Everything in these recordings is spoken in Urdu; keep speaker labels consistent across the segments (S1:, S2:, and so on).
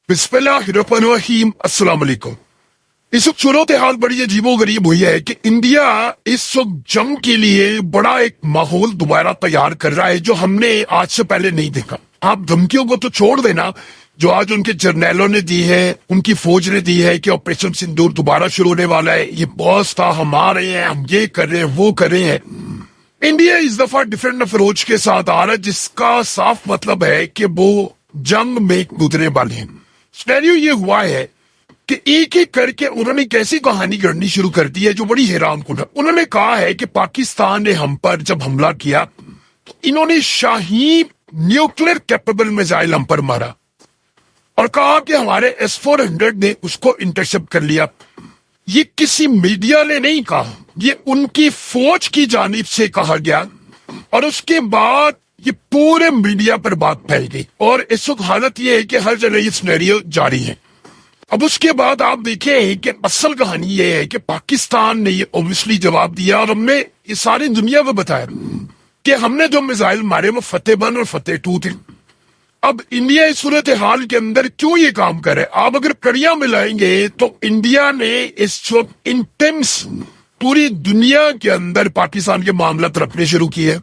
S1: بسم اللہ الرحمن الرحیم السلام علیکم۔ اس وقت صورتحال بڑی عجیب و غریب ہوئی ہے کہ انڈیا اس وقت جنگ کے لیے بڑا ایک ماحول دوبارہ تیار کر رہا ہے جو ہم نے آج سے پہلے نہیں دیکھا۔ آپ دھمکیوں کو تو چھوڑ دینا جو آج ان کے جرنیلوں نے دی ہے، ان کی فوج نے دی ہے کہ آپریشن سندور دوبارہ شروع ہونے والا ہے، یہ باس تھا، ہم آ رہے ہیں، ہم یہ کر رہے ہیں، وہ کر رہے ہیں۔ انڈیا اس دفعہ ڈیفرنٹ اپروچ کے ساتھ آ رہا ہے جس کا صاف مطلب ہے کہ وہ جنگ میں گزرنے والے ہیں۔ سینیریو یہ ہوا ہے کہ ایک ایک کر کے انہوں نے کیسی کہانی گڑھنی شروع کر دی ہے جو بڑی حیران کن ہے۔ انہوں نے کہا ہے کہ پاکستان نے ہم پر جب حملہ کیا تو انہوں نے شاہین نیوکلیر کیپیبل میزائل ہم پر مارا اور کہا کہ ہمارے S-400 نے اس کو انٹرسپٹ کر لیا۔ یہ کسی میڈیا نے نہیں کہا، یہ ان کی فوج کی جانب سے کہا گیا اور اس کے بعد یہ پورے میڈیا پر بات پھیل گئی اور اس وقت حالت یہ ہے کہ ہر جگہ یہ سینیریو جاری ہے۔ اب اس کے بعد آپ دیکھیں کہ اصل کہانی یہ ہے کہ پاکستان نے یہ اوبویسلی جواب دیا اور ہم نے یہ ساری دنیا کو بتایا کہ ہم نے جو میزائل مارے وہ فتح 1 اور فتح 2 تھے۔ اب انڈیا اس صورتحال کے اندر کیوں یہ کام کرے؟ آپ اگر کڑیاں ملائیں گے تو انڈیا نے اس وقت انٹینس پوری دنیا کے اندر پاکستان کے معاملات رکھنے شروع کیے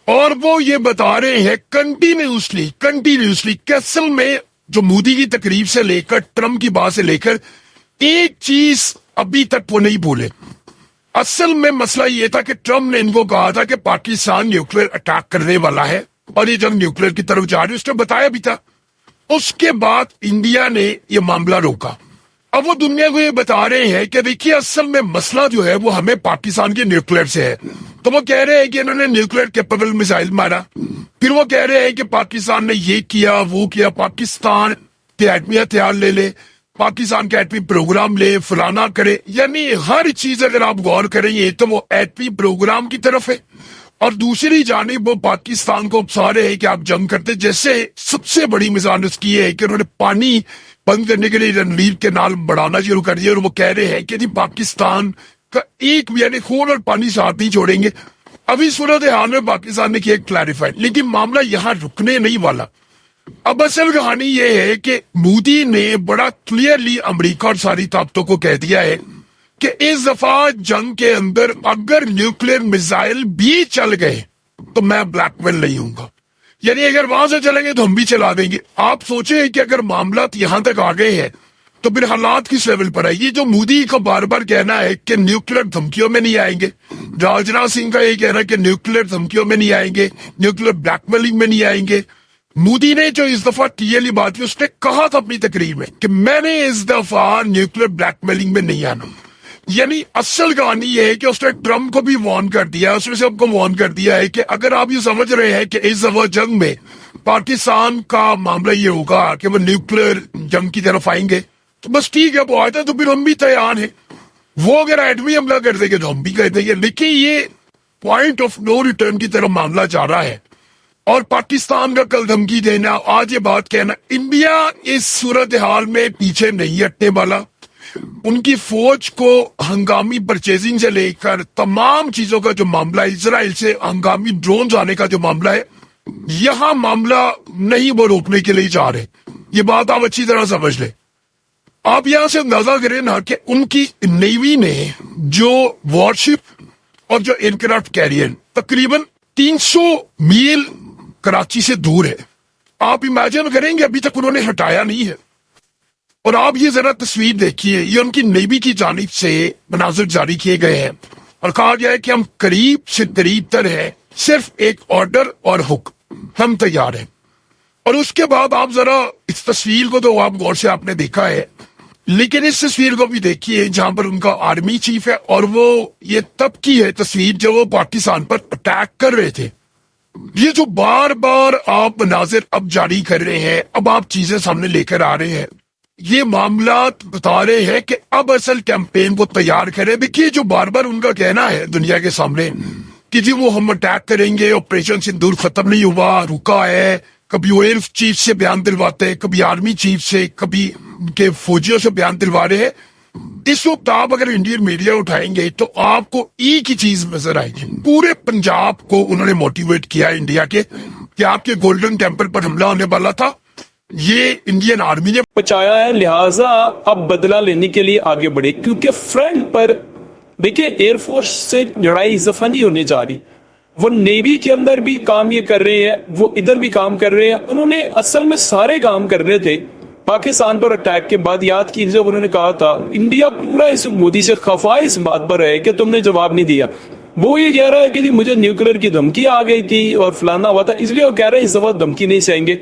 S1: اور وہ یہ بتا رہے ہیں کنٹینیوسلی کہ اصل میں جو مودی کی تقریب سے لے کر ٹرمپ کی بات سے لے کر ایک چیز ابھی تک وہ نہیں بھولے۔ اصل میں مسئلہ یہ تھا کہ ٹرمپ نے ان کو کہا تھا کہ پاکستان نیوکلیر اٹیک کرنے والا ہے اور یہ جنگ نیوکلیر کی طرف جا رہی ہے، اس نے بتایا بھی تھا۔ اس کے بعد انڈیا نے یہ معاملہ روکا۔ اب وہ دنیا کو یہ بتا رہے ہیں کہ دیکھیے اصل میں مسئلہ جو ہے وہ ہمیں پاکستان کے نیوکلیر سے ہے۔ تو وہ کہہ رہے ہیں کہ انہوں نے نیوکلیر کیپیبل میزائل مارا، پھر وہ کہہ رہے ہیں کہ پاکستان نے یہ کیا وہ کیا، پاکستان کے ایٹمی ہتھیار لے لے، پاکستان کے ایٹمی پروگرام لے، فلانا کرے، یعنی ہر چیز اگر آپ غور کریں یہ تو وہ ایٹمی پروگرام کی طرف ہے اور دوسری جانب وہ پاکستان کو اکسا رہے ہیں کہ آپ جنگ کرتے۔ جیسے سب سے بڑی مثال اس کی ہے کہ انہوں نے پانی بند کرنے کے لیے رنویر کینال بڑھانا شروع کر دیا اور وہ کہہ رہے ہیں کہ جی پاکستان کا ایک بھی یعنی خون اور پانی ساتھ نہیں چھوڑیں گے۔ ابھی صورتحال میں پاکستان نے کیا کلیریفائی، لیکن معاملہ یہاں رکنے نہیں والا۔ اب اصل کہانی یہ ہے کہ مودی نے بڑا کلیئرلی امریکہ اور ساری طاقتوں کو کہہ دیا ہے کہ اس دفعہ جنگ کے اندر اگر نیوکلیر میزائل بھی چل گئے تو میں بلیک میل نہیں ہوں گا، یعنی اگر وہاں سے چلیں گے تو ہم بھی چلا دیں گے۔ آپ سوچیں کہ اگر معاملات یہاں تک آ گئے ہیں تو پھر حالات کس لیول پر ہے؟ یہ جو مودی کا بار بار کہنا ہے کہ نیوکلیر دھمکیوں میں نہیں آئیں گے، راجناتھ سنگھ کا یہ کہنا ہے کہ نیوکلیر دھمکیوں میں نہیں آئیں گے، نیوکلیر بلیک میلنگ میں نہیں آئیں گے۔ مودی نے جو اس دفعہ کلیئرلی بات کی، اس نے کہا تھا اپنی تقریر میں کہ میں نے اس دفعہ نیوکلیر بلیک میلنگ میں نہیں آنا۔ یعنی اصل کہانی یہ ہے کہ اس نے ٹرمپ کو بھی وارن کر دیا، اس نے سب کو وارن کر دیا ہے کہ اگر آپ یہ سمجھ رہے ہیں کہ اس دفعہ جنگ میں پاکستان کا معاملہ یہ ہوگا کہ وہ نیوکلیر جنگ کی طرف آئیں گے تو بس ٹھیک ہے، وہ آتا ہے تو پھر ہم بھی تیار ہیں۔ وہ اگر ایٹمی حملہ کر دیں گے تو ہم بھی کر دیں گے، لیکن یہ پوائنٹ آف نو ریٹرن کی طرف معاملہ جا رہا ہے اور پاکستان کا کل دھمکی دینا، آج یہ بات کہنا، انڈیا اس صورتحال میں پیچھے نہیں ہٹنے والا۔ ان کی فوج کو ہنگامی پرچیزنگ سے لے کر تمام چیزوں کا جو معاملہ ہے، اسرائیل سے ہنگامی ڈرونز آنے کا جو معاملہ ہے، یہاں معاملہ نہیں وہ روکنے کے لیے جا رہے۔ یہ بات آپ اچھی طرح سمجھ لیں۔ آپ یہاں سے اندازہ کریں نا کہ ان کی نیوی نے جو وارشپ اور جو ایئرکرافٹ کیریئر تقریباً 300 میل کراچی سے دور ہے۔ آپ امیجن کریں گے ابھی تک انہوں نے ہٹایا نہیں ہے۔ اور آپ یہ ذرا تصویر دیکھیے، یہ ان کی نیوی کی جانب سے مناظر جاری کیے گئے ہیں اور کہا گیا ہے کہ ہم قریب سے قریب تر ہیں، صرف ایک آرڈر اور حکم، ہم تیار ہیں۔ اور اس کے بعد آپ ذرا اس تصویر کو تو آپ غور سے آپ نے دیکھا ہے، لیکن اس تصویر کو بھی دیکھیے جہاں پر ان کا آرمی چیف ہے اور وہ یہ تب کی ہے تصویر جب وہ پاکستان پر اٹیک کر رہے تھے۔ یہ جو بار بار آپ مناظر اب جاری کر رہے ہیں، اب آپ چیزیں سامنے لے کر آ رہے ہیں، یہ معاملات بتا رہے ہیں کہ اب اصل کیمپین کو تیار کرے۔ دیکھیے جو بار بار ان کا کہنا ہے دنیا کے سامنے کہ جی وہ ہم اٹیک کریں گے، آپریشن سندور ختم نہیں ہوا، رکا ہے، کبھی وہ ایئر چیف سے بیان دلواتے ہیں، کبھی آرمی چیف سے، کبھی ان کے فوجیوں سے بیان دلوا رہے ہیں۔ اس وقت آپ اگر انڈین میڈیا اٹھائیں گے تو آپ کو ایک ہی چیز نظر آئے گی، پورے پنجاب کو انہوں نے موٹیویٹ کیا انڈیا کے کہ آپ کے گولڈن ٹیمپل پر حملہ ہونے والا تھا یہ انڈین آرمی نے
S2: بچایا ہے، لہٰذا اب بدلہ لینے کے لیے آگے بڑھے، کیونکہ فرنٹ پر دیکھیں ایئر فورس سے لڑائی اضافہ نہیں ہونے جا رہی، وہ نیوی کے اندر بھی کام یہ کر رہے ہیں، وہ ادھر بھی کام کر رہے ہیں، انہوں نے اصل میں سارے کام کر رہے تھے۔ پاکستان پر اٹیک کے بعد یاد کیجیے جب انہوں نے کہا تھا انڈیا پورا اس مودی سے خفا اس بات پر ہے کہ تم نے جواب نہیں دیا، وہ یہ کہہ رہا ہے کہ جی مجھے نیوکلیر کی دھمکی آ گئی تھی اور فلانا ہوا تھا، اس لیے وہ کہہ رہے ہیں اس دفعہ دھمکی نہیں سہیں گے۔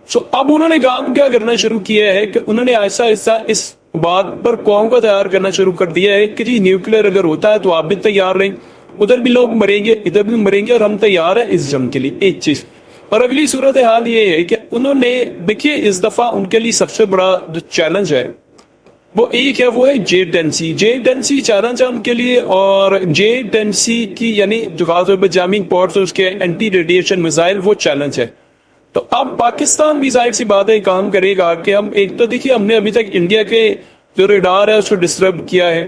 S2: سو اب انہوں نے کام کیا کرنا شروع کیا ہے کہ انہوں نے آہستہ آہستہ اس بات پر قوم کو تیار کرنا شروع کر دیا ہے کہ جی نیوکلیر اگر ہوتا ہے تو آپ بھی تیار رہیں، ادھر بھی لوگ مریں گے ادھر بھی مریں گے، اور ہم تیار ہیں اس جنگ کے لیے۔ ایک چیز اور اگلی صورتحال یہ ہے کہ انہوں نے دیکھیے اس دفعہ ان کے لیے سب سے بڑا جو چیلنج ہے وہ ایک ہے، وہ ہے J-10C چیلنج ہے ان کے لیے، اور J-10C کی یعنی جو خاص طور پہ جامنگ پورٹس اور اس کے اینٹی ریڈیشن میزائل وہ چیلنج ہے۔ تو اب پاکستان بھی ظاہر سی بات ہے کام کرے گا کہ ہم ایک تو دیکھیے ہم نے ابھی تک انڈیا کے جو ریڈار ہے اس کو ڈسٹرب کیا ہے،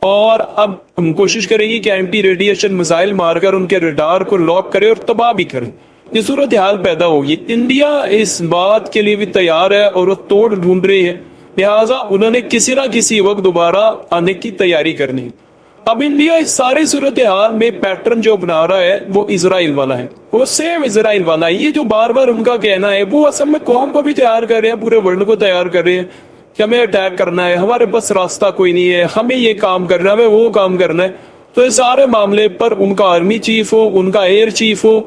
S2: اور اب ہم کوشش کریں گے کہ اینٹی ریڈیشن میزائل مار کر ان کے ریڈار کو لاک کرے اور تباہ بھی کرے۔ یہ صورتحال پیدا ہوگی، انڈیا اس بات کے لیے بھی تیار ہے اور وہ توڑ ڈھونڈ رہی ہے، لہٰذا انہوں نے کسی نہ کسی وقت دوبارہ آنے کی تیاری کرنی۔ اب انڈیا اس سارے صورتحال میں پیٹرن جو بنا رہا ہے وہ اسرائیل والا ہے، وہ سیم اسرائیل والا ہے۔ یہ جو بار بار ان کا کہنا ہے وہ اصل میں قوم کو بھی تیار کر رہے ہیں، پورے ورلڈ کو تیار کر رہے ہیں کہ ہمیں اٹیک کرنا ہے، ہمارے پاس راستہ کوئی نہیں ہے، ہمیں یہ کام کرنا ہے، ہمیں وہ کام کرنا ہے۔ تو اس سارے معاملے پر ان کا آرمی چیف ہو، ان کا ایئر چیف ہو،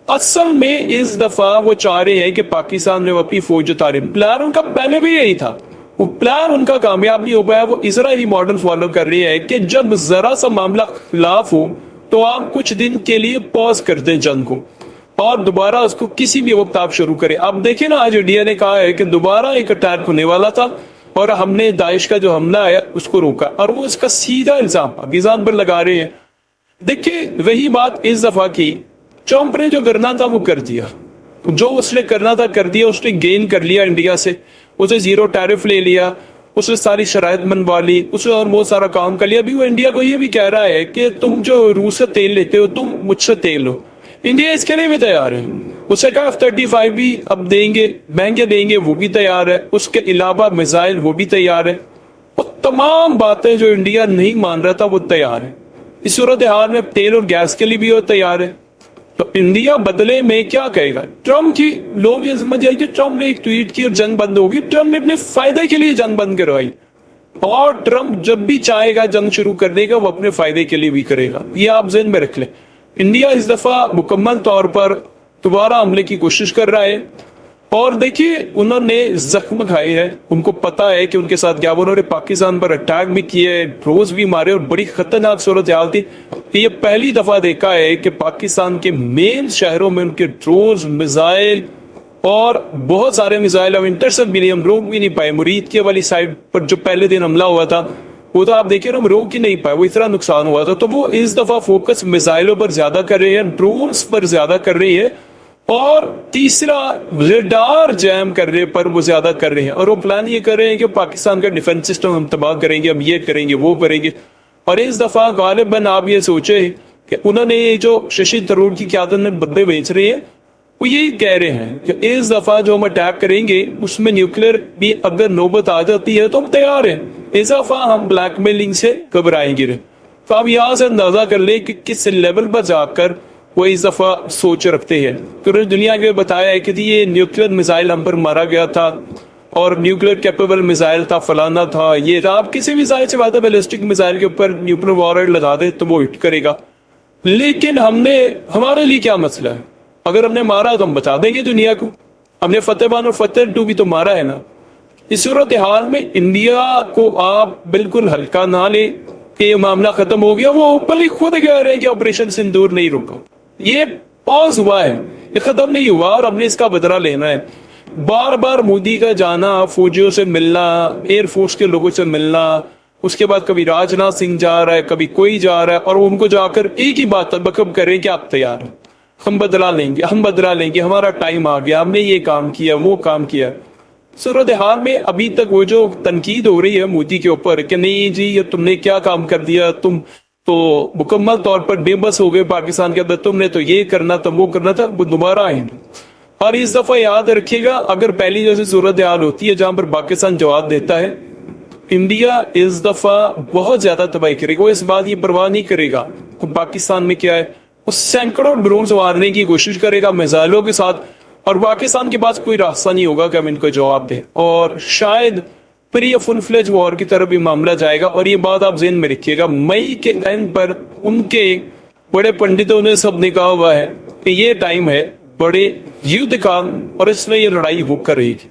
S2: اصل میں اس دفعہ وہ چاہ رہے ہیں کہ پاکستان میں وہ اپنی فوج اتارے۔ پلان ان کا پہلے بھی یہی تھا، وہ پلان ان کا کامیاب نہیں ہو پایا، وہ اسرائیلی ماڈل فالو کر رہی ہے کہ جب ذرا سا معاملہ خلاف ہو تو آپ کچھ دن کے لیے پاز کر دیں جنگ کو اور دوبارہ اس کو کسی بھی وقت آپ شروع کریں۔ اب دیکھیں نا آج انڈیا نے کہا ہے کہ دوبارہ ایک اٹیک ہونے والا تھا اور ہم نے داعش کا جو حملہ ہے اس کو روکا، اور وہ اس کا سیدھا الزام پاکستان پر لگا رہے ہیں۔ دیکھیں وہی بات اس دفعہ کی، ٹرمپ نے جو کرنا تھا وہ کر دیا، جو اس نے کرنا تھا کر دیا، اس نے گین کر لیا انڈیا سے، اسے زیرو ٹیرف لے لیا، اس نے ساری شرائط منوا لی، اس نے اور بہت سارا کام کر لیا۔ ابھی وہ انڈیا کو یہ بھی کہہ رہا ہے کہ تم جو روس سے تیل لیتے ہو تم مجھ سے تیل لو، انڈیا اس کے لیے بھی تیار ہے۔ اسے کہا F-35 بھی اب دیں گے، مہنگے دیں گے، وہ بھی تیار ہے، اس کے علاوہ میزائل وہ بھی تیار ہے، وہ تمام باتیں جو انڈیا نہیں مان رہا تھا وہ تیار ہے۔ اس صورتحال میں تیل اور گیس کے لیے بھی وہ تیار ہے۔ تو انڈیا بدلے میں کیا کہے گا؟ ٹرمپ کی لوگ یہ سمجھ جائے کہ ٹرمپ نے ایک ٹویٹ کی اور جنگ بند ہوگی، ٹرمپ نے اپنے فائدے کے لیے جنگ بند کروائی، اور ٹرمپ جب بھی چاہے گا جنگ شروع کرنے کا وہ اپنے فائدے کے لیے بھی کرے گا، یہ آپ ذہن میں رکھ لیں۔ انڈیا اس دفعہ مکمل طور پر دوبارہ حملے کی کوشش کر رہا ہے، اور دیکھیے انہوں نے زخم کھائے ہیں، ان کو پتا ہے کہ ان کے ساتھ کیا، انہوں نے پاکستان پر اٹیک بھی کیے، ڈروز بھی مارے، اور بڑی خطرناک صورتحال تھی۔ یہ پہلی دفعہ دیکھا ہے کہ پاکستان کے مین شہروں میں ان کے ڈروز، میزائل اور بہت سارے میزائل اب انٹرسپٹ بھی نہیں، ہم روک بھی نہیں پائے۔ مرید کے والی سائڈ پر جو پہلے دن حملہ ہوا تھا وہ تو آپ دیکھیں ہم روک ہی نہیں پائے، وہ اتنا نقصان ہوا تھا۔ تو وہ اس دفعہ فوکس میزائلوں پر زیادہ کر رہے ہیں، ڈرونز پر زیادہ کر رہی ہے، اور تیسرا ریڈار جیم کرنے پر وہ زیادہ کر رہے ہیں، اور وہ پلان یہ کر رہے ہیں کہ پاکستان کا ڈیفنس سسٹم ہم تباہ کریں گے، ہم یہ کریں گے وہ کریں گے۔ اور اس دفعہ غالباً آپ یہ سوچے کہ انہوں نے جو ششی تھرور کی قیادت میں بندے بیچ رہے ہیں وہ یہی کہہ رہے ہیں کہ اس دفعہ جو ہم اٹیک کریں گے اس میں نیوکلیر بھی اگر نوبت آ جاتی ہے تو ہم تیار ہیں، اس دفعہ ہم بلیک میلنگ سے گھبرائیں گے۔ تو آپ یہاں سے اندازہ کر لیں کہ کس لیول پر جا کر وہ اس دفعہ سوچ رکھتے ہیں۔ تو دنیا کے بتایا ہے کہ یہ نیوکلیر میزائل ہم پر مارا گیا تھا اور نیوکلیر کیپیبل میزائل تھا، فلانا تھا، یہ تھا۔ آپ کسی میزائل سے بات ہے بیلسٹک میزائل کے اوپر نیوکلیر وارہیڈ لگا دے تو وہ ہٹ کرے گا، لیکن ہمارے لیے کیا مسئلہ ہے؟ اگر ہم نے مارا تو ہم بتا دیں گے دنیا کو، ہم نے فتح 1 اور فتح 2 بھی تو مارا ہے نا۔ اس صورتحال میں انڈیا کو آپ بالکل ہلکا نہ لیں کہ یہ معاملہ ختم ہو گیا، وہ اوپر ہی خود کہہ رہے ہیں کہ آپریشن سندور نہیں رکا، یہ پاز ہوا ہے، یہ ختم نہیں ہوا، اور ہم نے اس کا بدلہ لینا ہے۔ بار بار مودی کا جانا، فوجیوں سے ملنا، ایئر فورس کے لوگوں سے ملنا، اس کے بعد کبھی راجناتھ سنگھ جا رہا ہے، کبھی کوئی جا رہا ہے، اور ان کو جا کر ایک ہی بات بکب کریں کہ آپ تیار ہیں، ہم بدلہ لیں گے، ہم بدلہ لیں گے، ہمارا ٹائم آ گیا، ہم نے یہ کام کیا وہ کام کیا۔ صورتحال میں ابھی تک وہ جو تنقید ہو رہی ہے مودی کے اوپر کہ نہیں جی یہ تم نے کیا کام کر دیا، تم تو مکمل طور پر بے بس ہو گئے پاکستان کے اندر، تم نے تو یہ کرنا تھا وہ کرنا تھا، وہ دوبارہ آئیں۔ اور اس دفعہ یاد رکھیے گا اگر پہلی جیسی صورتحال ہوتی ہے جہاں پر پاکستان جواب دیتا ہے، انڈیا اس دفعہ بہت زیادہ تباہی کرے گا. وہ اس بات کی پرواہ نہیں کرے گا کہ پاکستان میں کیا ہے، وہ سینکڑوں ڈرون مارنے کی کوشش کرے گا میزائلوں کے ساتھ، اور پاکستان کے پاس کوئی راستہ نہیں ہوگا کہ ہم ان کو جواب دیں، اور شاید پھر یہ فل فلیج وار کی طرف بھی معاملہ جائے گا. اور یہ بات آپ ذہن میں رکھیے گا، مئی کے ٹائم پر ان کے بڑے پنڈتوں نے سب نے کہا ہوا ہے کہ یہ ٹائم ہے بڑے یدھ کا، اور اس میں یہ لڑائی ہو کر رہی تھی.